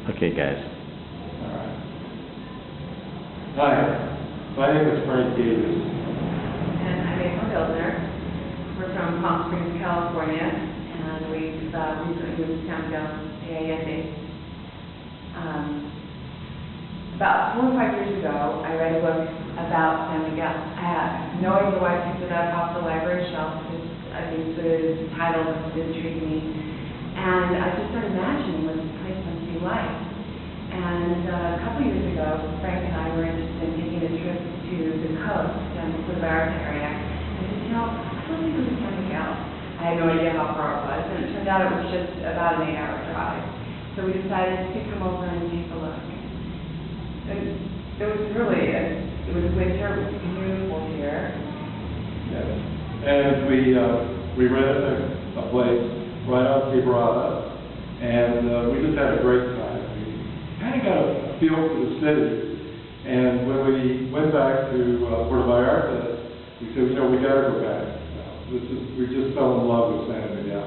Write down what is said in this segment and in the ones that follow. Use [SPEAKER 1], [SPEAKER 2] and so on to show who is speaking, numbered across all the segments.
[SPEAKER 1] Okay, guys.
[SPEAKER 2] All right. Hi, my name is Frank Davis.
[SPEAKER 3] And I'm Miguel. We're from Palm Springs, California, and we've recently moved to San Miguel, Allende. About 4 or 5 years ago, I read a book about San Miguel. I have no idea why I picked it up off the library shelf. I think the title intrigued me. And I just started imagining what this place must be like. And a couple years ago, Frank and I were interested in taking a trip to the coast and the Vallarta area. And I said, you know, I'd love to go to San Miguel. I had no idea how far it was, and it turned out it was just about an 8-hour drive. So we decided to come over and take a look. And it was really, it was winter, it was beautiful here.
[SPEAKER 2] Yes. And we rented a place right on Quebrada, and we just had a great time. We kind of got a feel for the city, and when we went back to Puerto Vallarta, we said, you know, we got to go back. We just fell in love with San Miguel.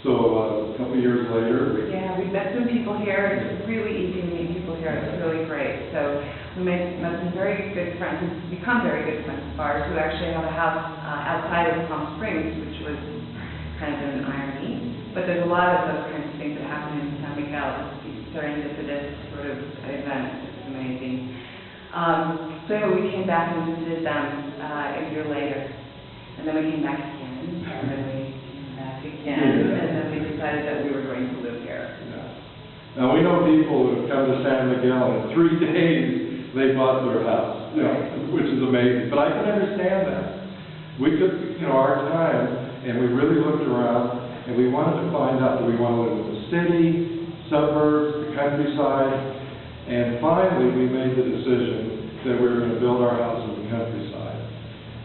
[SPEAKER 2] So a couple of years later,
[SPEAKER 3] we met some people here. It's really easy to meet people here. It's really great. So we met some very good friends, who've become very good friends of ours, who actually have a house outside of Palm Springs, which was kind of an irony. But there's a lot of those kinds of things that happen in San Miguel. These serendipitous sort of events. It's amazing. So anyway, we came back and visited them a year later. And then we came back again, and then we came back again, and then we decided that we were going to live here.
[SPEAKER 2] Yeah. Now, we know people who have come to San Miguel, and in 3 days, they bought their house, you know, which is amazing. But I can understand that. We took, you know, our time, and we really looked around, and we wanted to find out, do we want to live in the city, suburbs, the countryside? And finally, we made the decision that we were going to build our house in the countryside.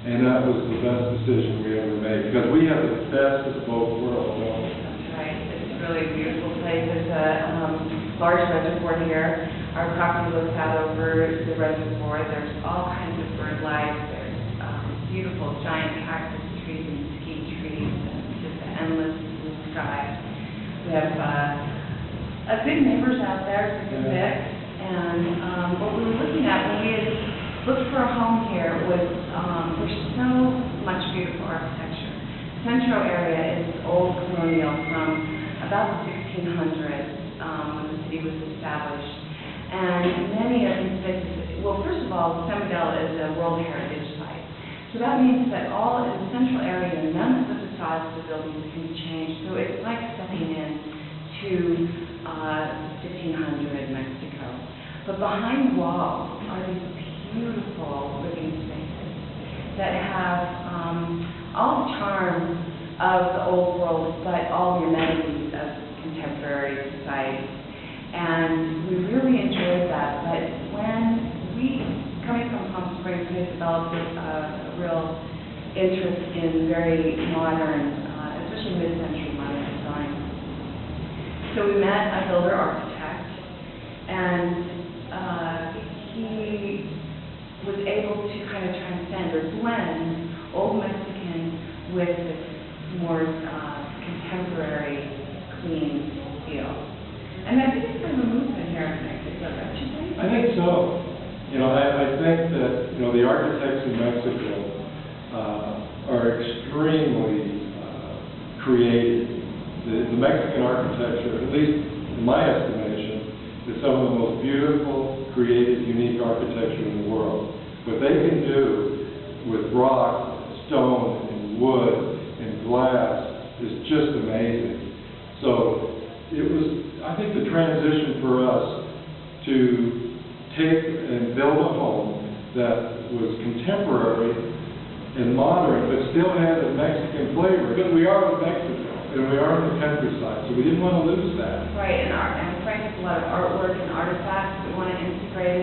[SPEAKER 2] And that was the best decision we ever made, because we have the best of both worlds.
[SPEAKER 3] That's right. It's really a beautiful place. There's a large reservoir here. Our property looks out over the reservoir. There's all kinds of bird life. There's beautiful giant cactus trees and mesquite trees, and just endless blue sky. We have good neighbors out there, good mix. And what we were looking at when we had looked for a home here was there's so much beautiful architecture. The Centro area is old colonial from about the 1600s when the city was established. And many of these places, well, first of all, San Miguel is a World Heritage Site. So that means that all in the central area, none of the facades of the buildings can be changed. So it's like stepping in to 1500 Mexico. But behind the walls are these beautiful living spaces that have all the charm of the old world, but all the amenities of contemporary society. And we really enjoyed that. But when we, coming from Palm Springs, we had developed a real interest in very modern, especially mid-century modern design. So we met a builder architect, and he was able to kind of transcend or blend old Mexican with this more contemporary, clean feel. And I think it's kind of a movement here in Mexico, don't you think?
[SPEAKER 2] I think so. You know, I think that, you know, the architects in Mexico are extremely creative. The Mexican architecture, at least in my estimation, is some of the most beautiful, creative, unique architecture in the world. What they can do with rock, stone, and wood, and glass is just amazing. So it was, I think, the transition for us to take and build a home that was contemporary and modern, but still had a Mexican flavor. Because we are in Mexico, and we are in the countryside, so we didn't want to lose that.
[SPEAKER 3] Right, and Frank has a lot of artwork and artifacts we want to integrate